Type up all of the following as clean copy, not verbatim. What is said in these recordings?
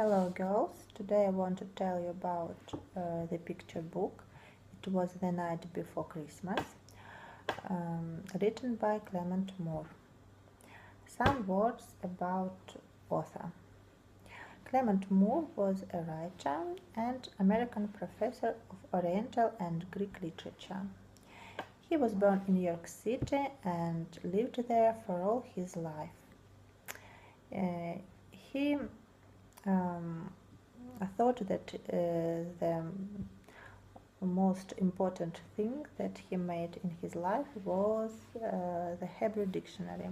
Hello girls, today I want to tell you about the picture book. It was The Night Before Christmas, written by Clement Moore. Some words about author. Clement Moore was a writer and American professor of Oriental and Greek literature. He was born in New York City and lived there for all his life. He I thought that the most important thing that he made in his life was the Hebrew dictionary,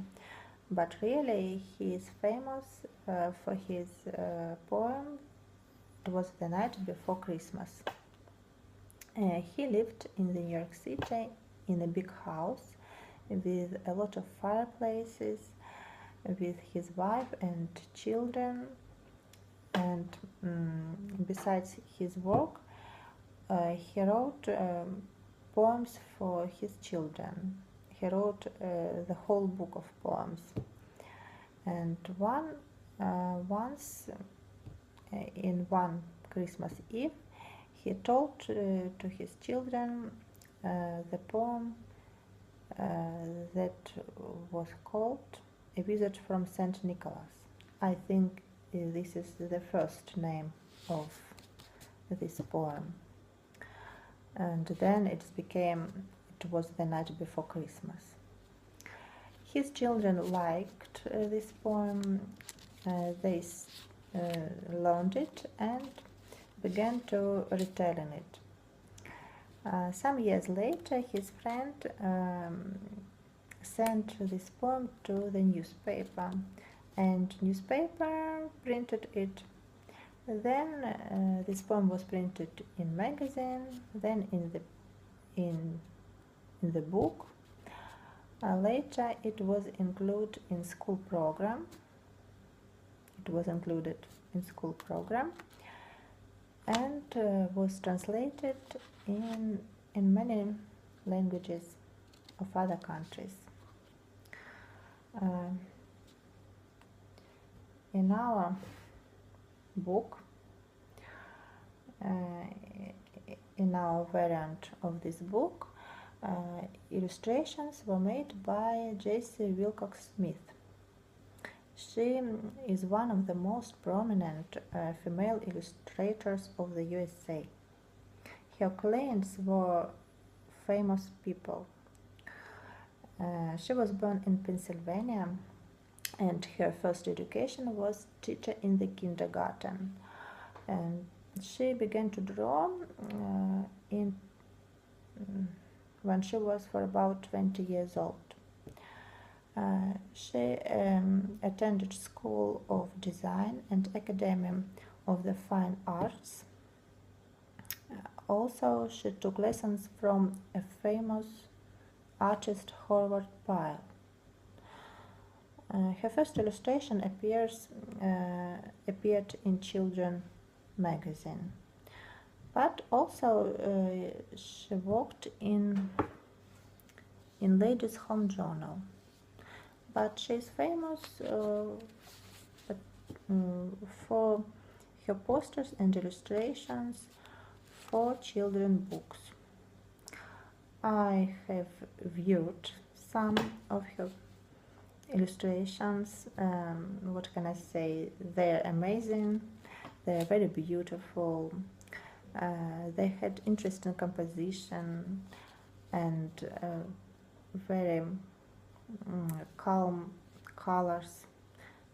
but really he is famous for his poem It Was the Night Before Christmas. He lived in the New York City in a big house with a lot of fireplaces, with his wife and children. And besides his work, he wrote poems for his children. He wrote the whole book of poems. And once in one Christmas Eve, he told to his children the poem that was called A Visit from St. Nicholas. I think this is the first name of this poem, and then it was the night before Christmas. His children liked this poem. They learned it and began to retelling it. Some years later, his friend sent this poem to the newspaper, and newspaper printed it. Then this poem was printed in magazine, then in the book. Later it was included in school program. And was translated in many languages of other countries. In our book, in our variant of this book, illustrations were made by Jessie Wilcox Smith. She is one of the most prominent female illustrators of the USA. Her clients were famous people. She was born in Pennsylvania, and her first education was teacher in the kindergarten. And she began to draw when she was for about 20 years old. She attended School of Design and Academy of the Fine Arts. Also, she took lessons from a famous artist, Howard Pyle. Her first illustration appeared in Children's magazine, but also she worked in Ladies' Home Journal. But she is famous for her posters and illustrations for children's books. I have viewed some of her illustrations. What can I say? They're amazing. They're very beautiful. They had interesting composition and very calm colors.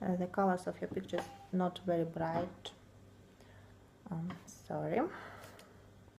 The colors of your pictures not very bright. Sorry.